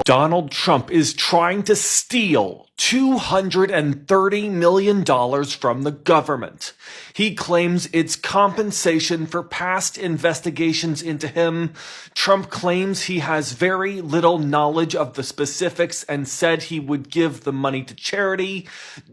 Donald Trump is trying to steal $230 million from the government. He claims it's compensation for past investigations into him. Trump claims he has very little knowledge of the specifics and said he would give the money to charity.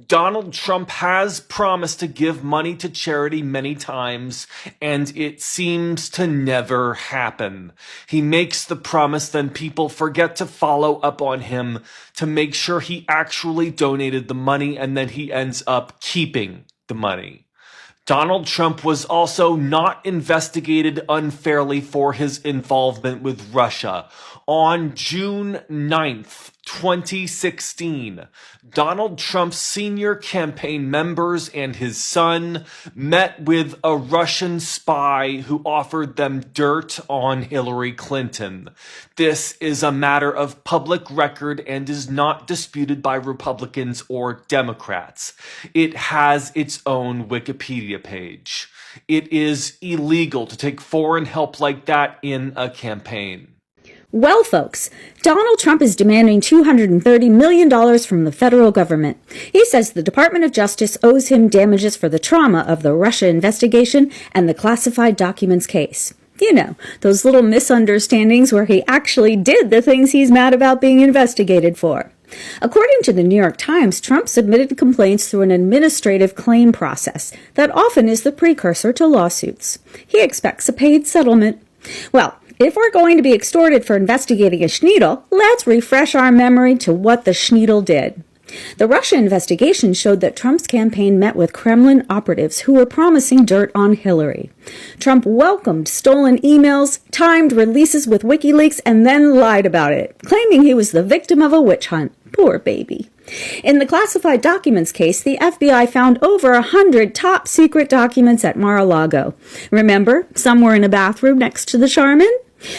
Donald Trump has promised to give money to charity many times, and it seems to never happen. He makes the promise, then people forget to follow up on him to make sure he actually donated the money, and then he ends up keeping the money. Donald Trump was also not investigated unfairly for his involvement with Russia. On June 9th, 2016, Donald Trump's senior campaign members and his son met with a Russian spy who offered them dirt on Hillary Clinton. This is a matter of public record and is not disputed by Republicans or Democrats. It has its own Wikipedia page. It is illegal to take foreign help like that in a campaign. Well, folks, Donald Trump is demanding $230 million from the federal government. He says the Department of Justice owes him damages for the trauma of the Russia investigation and the classified documents case. You know, those little misunderstandings where he actually did the things he's mad about being investigated for. According to the New York Times, Trump submitted complaints through an administrative claim process that often is the precursor to lawsuits. He expects a paid settlement. Well, if we're going to be extorted for investigating a Schneedle, let's refresh our memory to what the Schneedle did. The Russia investigation showed that Trump's campaign met with Kremlin operatives who were promising dirt on Hillary. Trump welcomed stolen emails, timed releases with WikiLeaks, and then lied about it, claiming he was the victim of a witch hunt. Poor baby. In the classified documents case, the FBI found over 100 top-secret documents at Mar-a-Lago. Remember, some were in a bathroom next to the Charmin?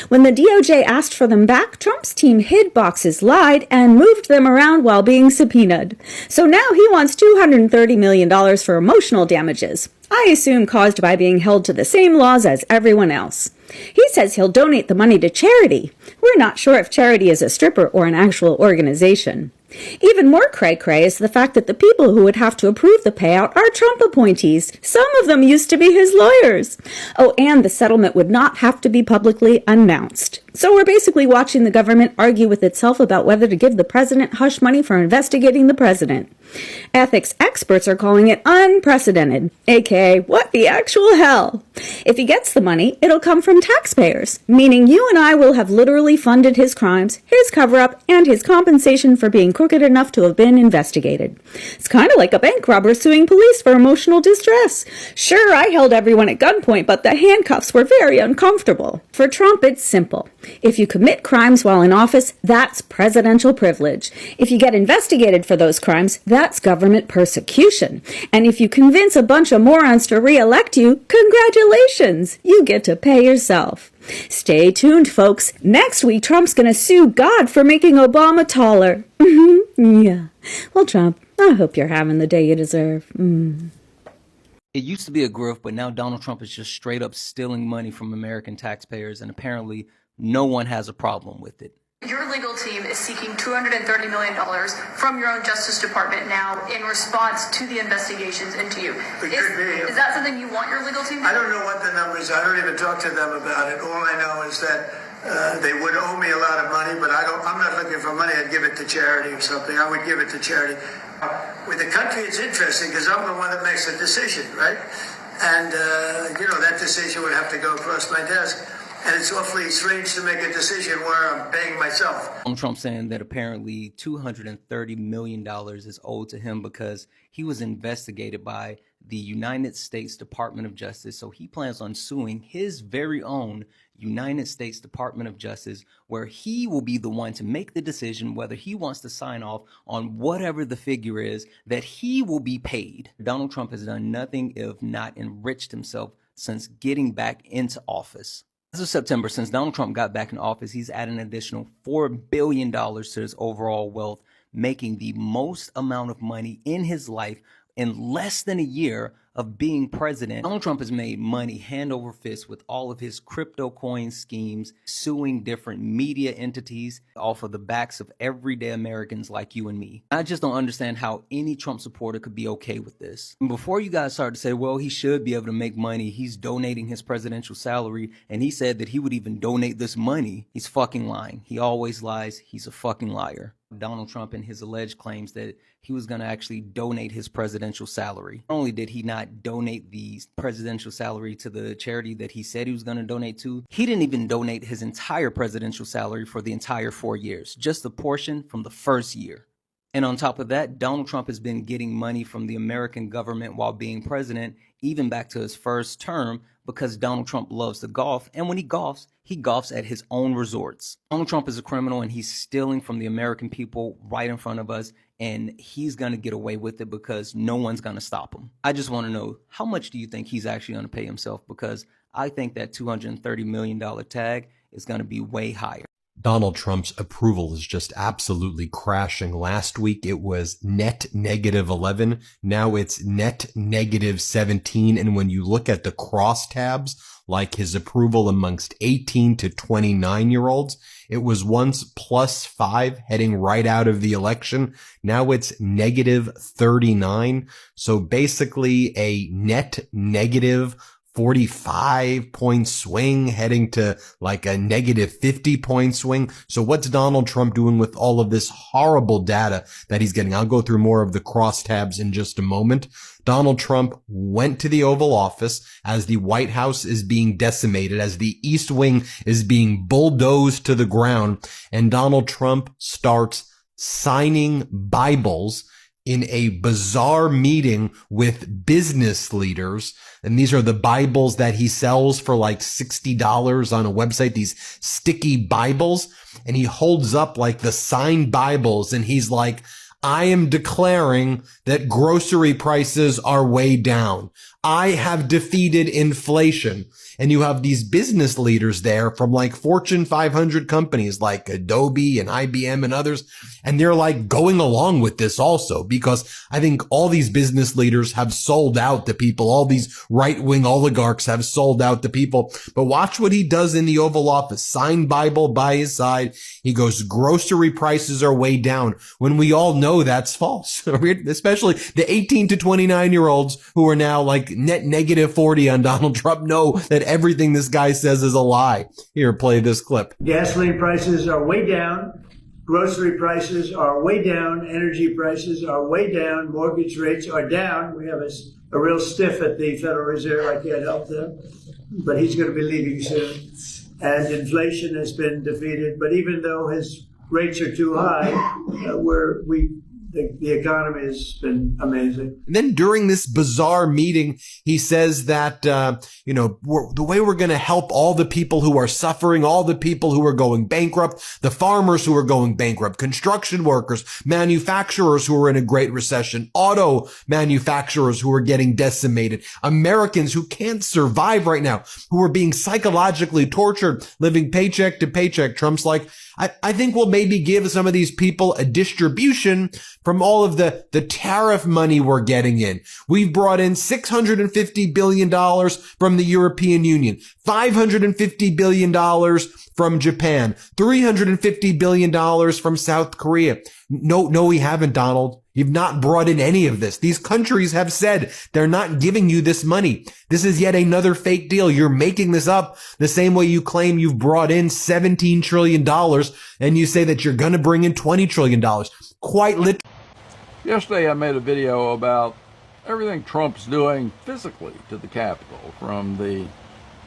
When the DOJ asked for them back, Trump's team hid boxes, lied, and moved them around while being subpoenaed. So now he wants $230 million for emotional damages, I assume caused by being held to the same laws as everyone else. He says he'll donate the money to charity. We're not sure if charity is a stripper or an actual organization. Even more cray-cray is the fact that the people who would have to approve the payout are Trump appointees. Some of them used to be his lawyers. Oh, and the settlement would not have to be publicly announced. So we're basically watching the government argue with itself about whether to give the president hush money for investigating the president. Ethics experts are calling it unprecedented, aka what the actual hell? If he gets the money, it'll come from taxpayers, meaning you and I will have literally funded his crimes, his cover-up, and his compensation for being crooked enough to have been investigated. It's kind of like a bank robber suing police for emotional distress. Sure, I held everyone at gunpoint, but the handcuffs were very uncomfortable. For Trump, it's simple. If you commit crimes while in office, that's presidential privilege. If you get investigated for those crimes, that's government persecution. And if you convince a bunch of morons to re-elect you, congratulations! You get to pay yourself. Stay tuned, folks. Next week, Trump's going to sue God for making Obama taller. Yeah. Well, Trump, I hope you're having the day you deserve. It used to be a grift, but now Donald Trump is just straight up stealing money from American taxpayers, and apparently no one has a problem with it. Your legal team is seeking $230 million from your own Justice Department now in response to the investigations into you. Is that something you want your legal team to do? I don't know what the numbers are. I don't even talk to them about it. All I know is that they would owe me a lot of money, but I'm not looking for money. I'd give it to charity or something. I would give it to charity. With the country, it's interesting because I'm the one that makes the decision, right? And, that decision would have to go across my desk. And it's awfully strange to make a decision where I'm paying myself. Trump saying that apparently $230 million is owed to him because he was investigated by the United States Department of Justice. So he plans on suing his very own United States Department of Justice, where he will be the one to make the decision whether he wants to sign off on whatever the figure is that he will be paid. Donald Trump has done nothing if not enriched himself since getting back into office. As of September, since Donald Trump got back in office, he's added an additional $4 billion to his overall wealth, making the most amount of money in his life in less than a year of being president, Donald Trump has made money hand over fist with all of his crypto coin schemes, suing different media entities off of the backs of everyday Americans like you and me. I just don't understand how any Trump supporter could be okay with this. And before you guys start to say, well, he should be able to make money, he's donating his presidential salary, and he said that he would even donate this money, he's fucking lying. He always lies. He's a fucking liar. Donald Trump and his alleged claims that he was going to actually donate his presidential salary. Not only did he not donate the presidential salary to the charity that he said he was going to donate to, he didn't even donate his entire presidential salary for the entire 4 years, just a portion from the first year. And on top of that, Donald Trump has been getting money from the American government while being president, even back to his first term, because Donald Trump loves to golf, and when he golfs at his own resorts. Donald Trump is a criminal, and he's stealing from the American people right in front of us, and he's going to get away with it because no one's going to stop him. I just want to know, how much do you think he's actually going to pay himself? Because I think that $230 million tag is going to be way higher. Donald Trump's approval is just absolutely crashing. Last week it was net -11. Now it's net -17. And when you look at the crosstabs, like his approval amongst 18 to 29-year-olds, it was once +5 heading right out of the election. Now it's -39. So basically a net negative 45-point swing heading to like a -50-point swing. So what's Donald Trump doing with all of this horrible data that he's getting? I'll go through more of the crosstabs in just a moment. Donald Trump went to the Oval Office as the White House is being decimated, as the East Wing is being bulldozed to the ground, and Donald Trump starts signing Bibles in a bizarre meeting with business leaders. And these are the Bibles that he sells for like $60 on a website, these sticky Bibles. And he holds up like the signed Bibles and he's like, I am declaring that grocery prices are way down. I have defeated inflation. And you have these business leaders there from like Fortune 500 companies like Adobe and IBM and others. And they're like going along with this also, because I think all these business leaders have sold out to people. All these right-wing oligarchs have sold out to people. But watch what he does in the Oval Office. Signed Bible by his side. He goes, grocery prices are way down, when we all know that's false. Especially the 18 to 29-year-olds who are now like net -40 on Donald Trump know that everything this guy says is a lie. Here, play this clip. Gasoline prices are way down. Grocery prices are way down. Energy prices are way down. Mortgage rates are down. We have a real stiff at the Federal Reserve. I can't help them. But he's going to be leaving soon. And inflation has been defeated. But even though his rates are too high, the economy has been amazing. And then during this bizarre meeting, he says that, the way we're going to help all the people who are suffering, all the people who are going bankrupt, the farmers who are going bankrupt, construction workers, manufacturers who are in a great recession, auto manufacturers who are getting decimated, Americans who can't survive right now, who are being psychologically tortured, living paycheck to paycheck. Trump's like, I think we'll maybe give some of these people a distribution from all of the tariff money we're getting in. We've brought in $650 billion from the European Union, $550 billion from Japan, $350 billion from South Korea. No, we haven't, Donald. You've not brought in any of this. These countries have said they're not giving you this money. This is yet another fake deal. You're making this up the same way you claim you've brought in $17 trillion and you say that you're going to bring in $20 trillion. Quite literally. Yesterday I made a video about everything Trump's doing physically to the Capitol, from the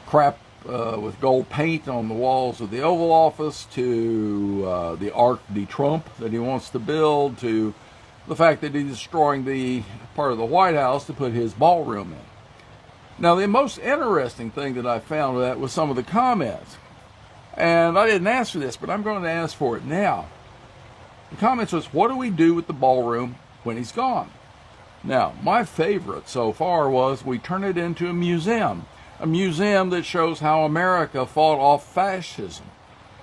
crap with gold paint on the walls of the Oval Office to the Arc de Trump that he wants to build, to the fact that he's destroying the part of the White House to put his ballroom in. Now, the most interesting thing that I found with that was some of the comments. And I didn't ask for this, but I'm going to ask for it now. The comments was, what do we do with the ballroom when he's gone? Now, my favorite so far was, we turn it into a museum that shows how America fought off fascism,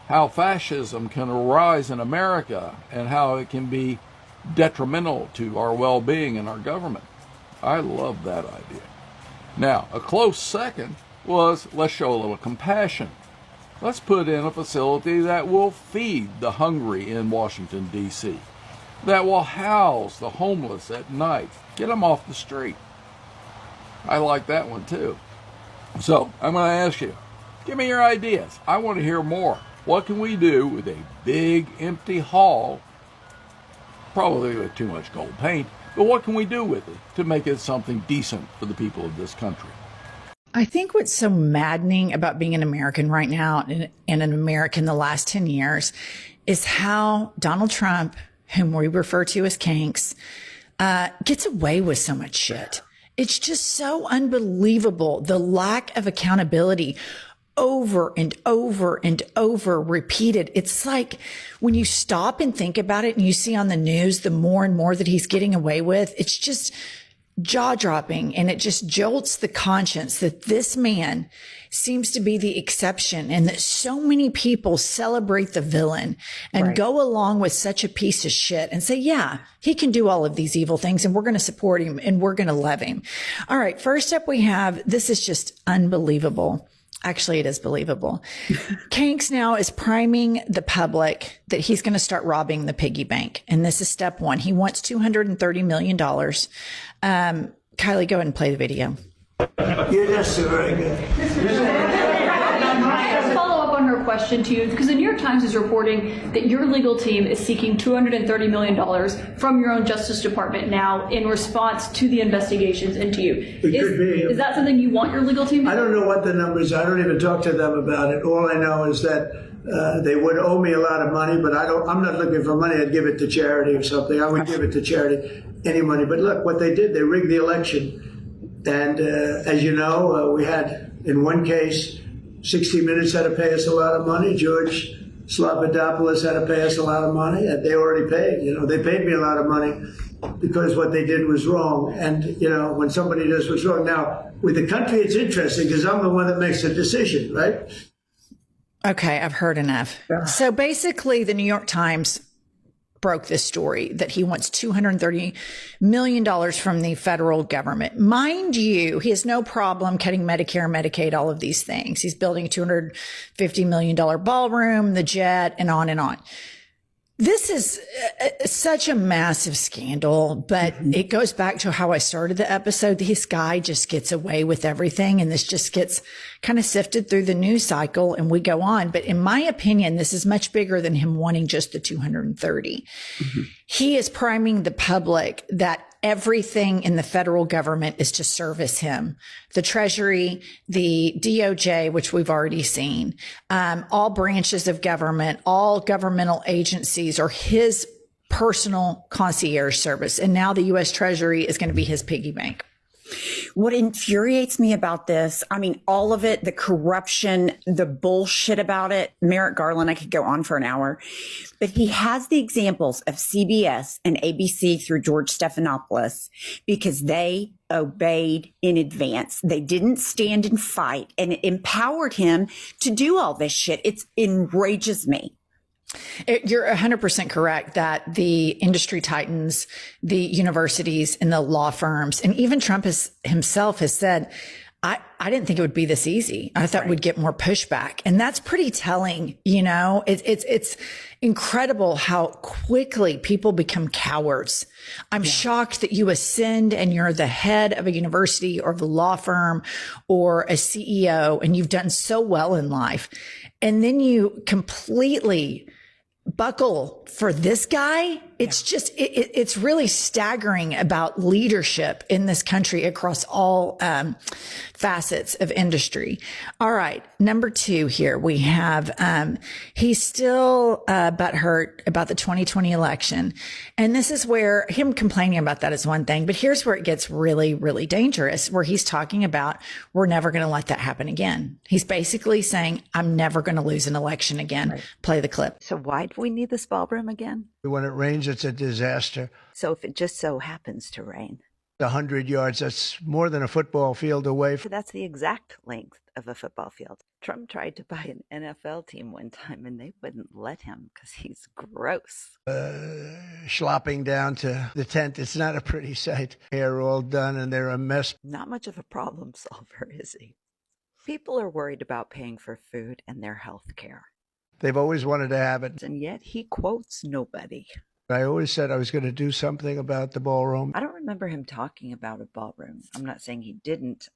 how fascism can arise in America, and how it can be detrimental to our well-being and our government. I love that idea. Now, a close second was, let's show a little compassion. Let's put in a facility that will feed the hungry in Washington, D.C., that will house the homeless at night, get them off the street. I like that one too. So I'm going to ask you, give me your ideas. I want to hear more. What can we do with a big empty hall, probably with too much gold paint, but what can we do with it to make it something decent for the people of this country? I think what's so maddening about being an American right now and an American the last 10 years is how Donald Trump, whom we refer to as Kanks, gets away with so much shit. It's just so unbelievable. The lack of accountability over and over and over repeated. It's like when you stop and think about it and you see on the news, the more and more that he's getting away with, it's just jaw-dropping, and it just jolts the conscience that this man seems to be the exception and that so many people celebrate the villain and go along with such a piece of shit and say, yeah, he can do all of these evil things and we're going to support him and we're going to love him. All right, first up we have, this is just unbelievable. Actually, it is believable. Kanks now is priming the public that he's going to start robbing the piggy bank. And this is step one. He wants $230 million. Kylie, go ahead and play the video. You're just very good. Follow up on her question to you, because the New York Times is reporting that your legal team is seeking $230 million from your own Justice Department now in response to the investigations into you. It could be. Is that something you want your legal team to do? I don't know what the numbers are. I don't even talk to them about it. All I know is that they would owe me a lot of money, but I'm not looking for money. I'd give it to charity or something. I would give it to charity, any money. But look, what they did, they rigged the election. And as you know, we had, in one case, 60 Minutes had to pay us a lot of money. George Slobodanopoulos had to pay us a lot of money. And they already paid. They paid me a lot of money because what they did was wrong. And, when somebody does what's wrong. Now, with the country, it's interesting because I'm the one that makes the decision, right? Okay, I've heard enough. Yeah. So basically, the New York Times broke this story that he wants $230 million from the federal government. Mind you, he has no problem cutting Medicare, Medicaid, all of these things. He's building a $250 million ballroom, the jet, and on and on. This is such a massive scandal, but it goes back to how I started the episode. This guy just gets away with everything, and this just gets kind of sifted through the news cycle, and we go on. But in my opinion, this is much bigger than him wanting just the 230. He is priming the public that everything in the federal government is to service him. The Treasury, the DOJ, which we've already seen, all branches of government, all governmental agencies are his personal concierge service. And now the U.S. Treasury is going to be his piggy bank. What infuriates me about this, all of it, the corruption, the bullshit about it, Merrick Garland, I could go on for an hour, but he has the examples of CBS and ABC through George Stephanopoulos because they obeyed in advance. They didn't stand and fight, and it empowered him to do all this shit. It enrages me. You're 100% correct that the industry titans, the universities and the law firms, and even Trump himself has said, I didn't think it would be this easy. I thought we'd get more pushback. And that's pretty telling. It's incredible how quickly people become cowards. I'm shocked that you ascend and you're the head of a university or of a law firm or a CEO, and you've done so well in life. And then you completely buckle for this guy. It's just, it's really staggering about leadership in this country across all facets of industry. All right. Number 2 here, we have, he's still butthurt about the 2020 election. And this is where him complaining about that is one thing, but here's where it gets really, really dangerous, where he's talking about, we're never going to let that happen again. He's basically saying, I'm never going to lose an election again. Right. Play the clip. So why do we need this ballroom again? When it rains, it's a disaster. So if it just so happens to rain. 100 yards, that's more than a football field away. That's the exact length of a football field. Trump tried to buy an NFL team one time and they wouldn't let him because he's gross. slopping down to the tent. It's not a pretty sight. Hair all done, and they're a mess. Not much of a problem solver, is he? People are worried about paying for food and their health care. They've always wanted to have it. And yet he quotes nobody. I always said I was going to do something about the ballroom. I don't remember him talking about a ballroom. I'm not saying he didn't.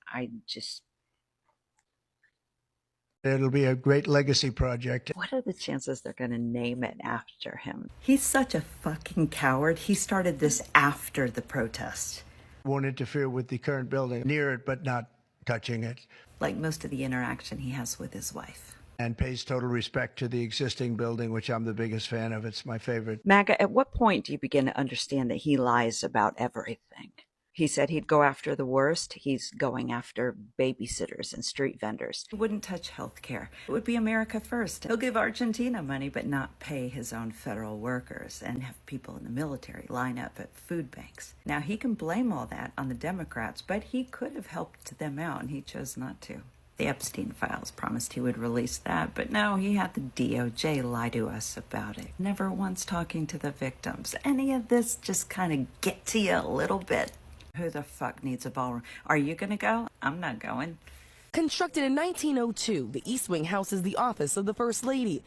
It'll be a great legacy project. What are the chances they're going to name it after him? He's such a fucking coward. He started this after the protest. Won't interfere with the current building. Near it, but not touching it. Like most of the interaction he has with his wife. And pays total respect to the existing building, which I'm the biggest fan of. It's my favorite. MAGA, at what point do you begin to understand that he lies about everything? He said he'd go after the worst. He's going after babysitters and street vendors. He wouldn't touch health care. It would be America first. He'll give Argentina money, but not pay his own federal workers and have people in the military line up at food banks. Now, he can blame all that on the Democrats, but he could have helped them out, and he chose not to. The Epstein files promised he would release that, but no, he had the DOJ lie to us about it. Never once talking to the victims. Any of this just kind of get to you a little bit. Who the fuck needs a ballroom? Are you gonna go? I'm not going. Constructed in 1902, the East Wing houses the office of the First Lady.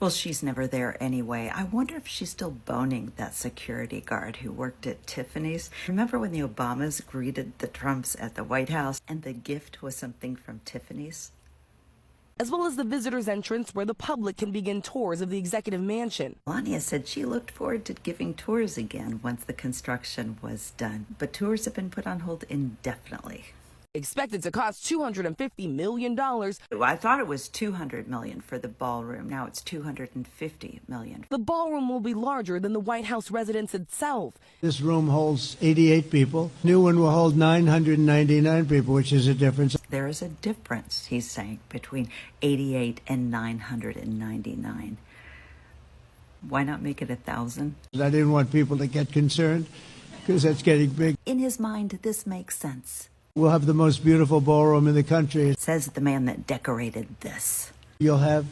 Well, she's never there anyway. I wonder if she's still boning that security guard who worked at Tiffany's. Remember when the Obamas greeted the Trumps at the White House and the gift was something from Tiffany's? As well as the visitor's entrance where the public can begin tours of the executive mansion. Melania said she looked forward to giving tours again once the construction was done, but tours have been put on hold indefinitely. Expected to cost $250 million. I thought it was $200 million for the ballroom. Now it's $250 million. The ballroom will be larger than the White House residence itself. This room holds 88 people. New one will hold 999 people, which is a difference. There is a difference, he's saying, between 88 and 999. Why not make it 1,000? I didn't want people to get concerned because that's getting big. In his mind, this makes sense. We'll have the most beautiful ballroom in the country. Says the man that decorated this. You'll have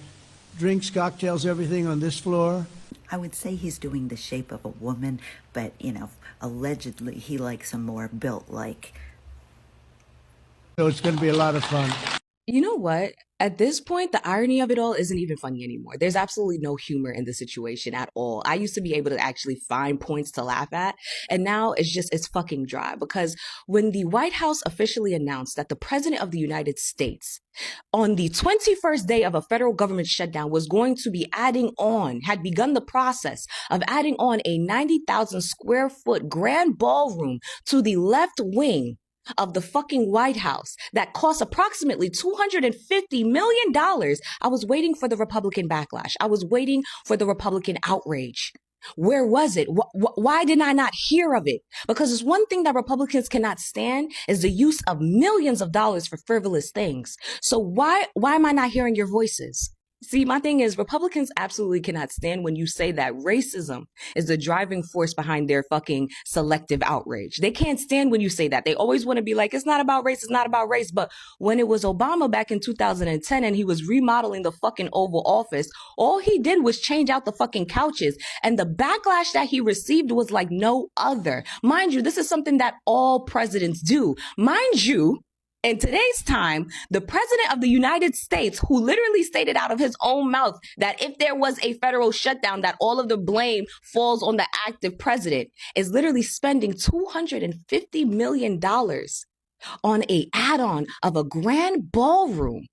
drinks, cocktails, everything on this floor. I would say he's doing the shape of a woman, but, allegedly he likes them more built like. So it's going to be a lot of fun. You know what? At this point, the irony of it all isn't even funny anymore. There's absolutely no humor in the situation at all. I used to be able to actually find points to laugh at, and now it's fucking dry, because when the White House officially announced that the President of the United States on the 21st day of a federal government shutdown was going to be had begun the process of adding on a 90,000 square foot grand ballroom to the left wing of the fucking White House that cost approximately $250 million, I was waiting for the Republican backlash. I was waiting for the Republican outrage. Where was it? Why did I not hear of it? Because it's one thing that Republicans cannot stand is the use of millions of dollars for frivolous things. So why am I not hearing your voices? See, my thing is Republicans absolutely cannot stand when you say that racism is the driving force behind their fucking selective outrage. They can't stand when you say that. They always want to be like, it's not about race, it's not about race. But when it was Obama back in 2010 and he was remodeling the fucking Oval Office, all he did was change out the fucking couches. And the backlash that he received was like no other. Mind you, this is something that all presidents do. Mind you, in today's time, the president of the United States, who literally stated out of his own mouth that if there was a federal shutdown, that all of the blame falls on the active president, is literally spending $250 million on an add-on of a grand ballroom.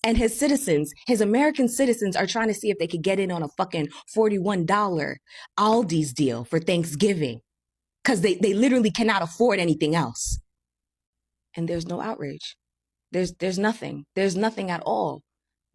And his citizens, his American citizens, are trying to see if they could get in on a fucking $41 Aldi's deal for Thanksgiving, because they literally cannot afford anything else. And there's no outrage. There's nothing. There's nothing at all.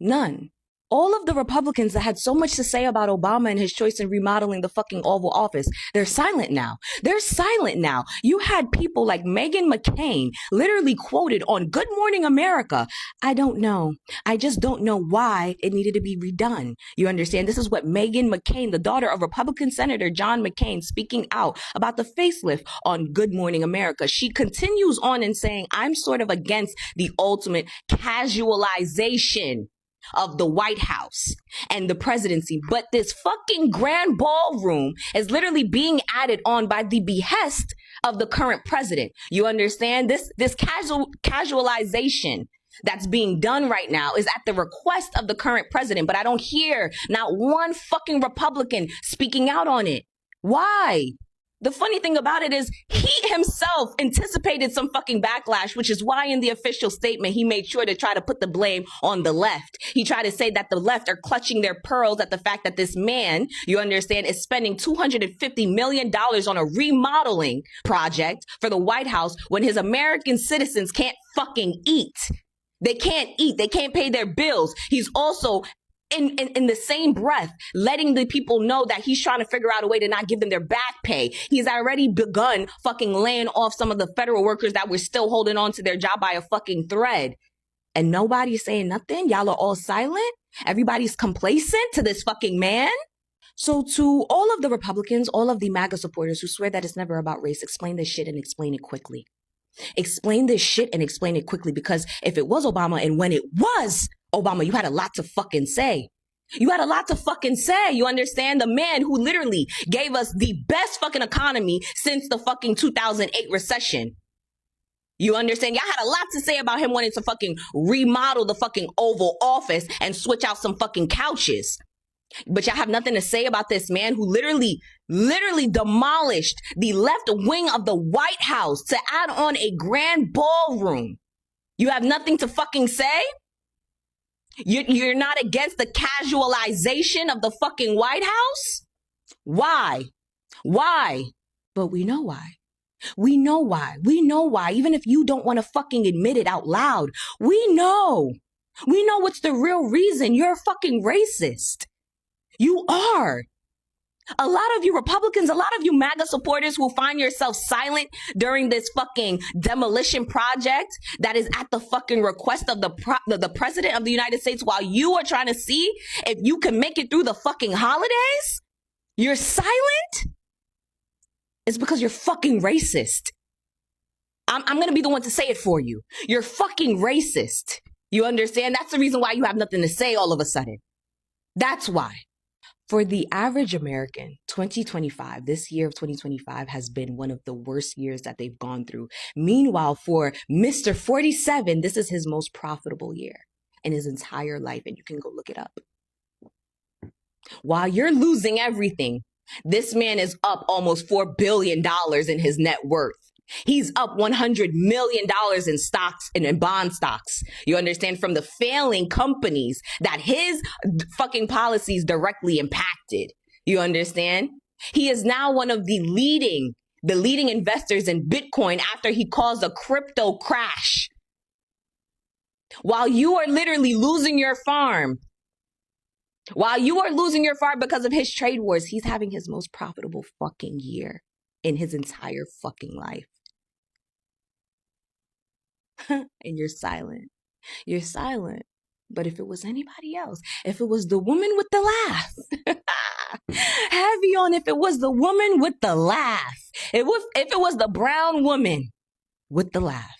None. All of the Republicans that had so much to say about Obama and his choice in remodeling the fucking Oval Office, they're silent now. They're silent now. You had people like Meghan McCain literally quoted on Good Morning America. I don't know. I just don't know why it needed to be redone. You understand? This is what Meghan McCain, the daughter of Republican Senator John McCain, speaking out about the facelift on Good Morning America. She continues on and saying, I'm sort of against the ultimate casualization of the White House and the presidency, but this fucking grand ballroom is literally being added on by the behest of the current president. You understand? This casualization that's being done right now is at the request of the current president, but I don't hear not one fucking Republican speaking out on it. Why? The funny thing about it is he himself anticipated some fucking backlash, which is why in the official statement, he made sure to try to put the blame on the left. He tried to say that the left are clutching their pearls at the fact that this man, you understand, is spending $250 million on a remodeling project for the White House when his American citizens can't fucking eat. They can't eat. They can't pay their bills. He's also in the same breath, letting the people know that he's trying to figure out a way to not give them their back pay. He's already begun fucking laying off some of the federal workers that were still holding on to their job by a fucking thread. And nobody's saying nothing. Y'all are all silent. Everybody's complacent to this fucking man. So to all of the Republicans, all of the MAGA supporters who swear that it's never about race, explain this shit and explain it quickly. Explain this shit and explain it quickly, because if it was Obama and when it was Obama, you had a lot to fucking say. You had a lot to fucking say. You understand? The man who literally gave us the best fucking economy since the fucking 2008 recession. You understand? Y'all had a lot to say about him wanting to fucking remodel the fucking Oval Office and switch out some fucking couches. But y'all have nothing to say about this man who literally demolished the left wing of the White House to add on a grand ballroom. You have nothing to fucking say? You're not against the casualization of the fucking White House? Why? Why? But we know why. We know why. We know why. Even if you don't want to fucking admit it out loud, we know. We know what's the real reason. You're a fucking racist. You are. A lot of you Republicans, a lot of you MAGA supporters who find yourself silent during this fucking demolition project that is at the fucking request of the president of the United States while you are trying to see if you can make it through the fucking holidays, you're silent? It's because you're fucking racist. I'm going to be the one to say it for you. You're fucking racist. You understand? That's the reason why you have nothing to say all of a sudden. That's why. For the average American, 2025, this year of 2025 has been one of the worst years that they've gone through. Meanwhile, for Mr. 47, this is his most profitable year in his entire life, and you can go look it up. While you're losing everything, this man is up almost $4 billion in his net worth. He's up $100 million in stocks and in bond stocks. You understand? From the failing companies that his fucking policies directly impacted. You understand? He is now one of the leading investors in Bitcoin after he caused a crypto crash. While you are literally losing your farm. While you are losing your farm because of his trade wars, he's having his most profitable fucking year in his entire fucking life. And you're silent. You're silent. But if it was anybody else, if it was the woman with the laugh, heavy on if it was the woman with the laugh, if it was the brown woman with the laugh.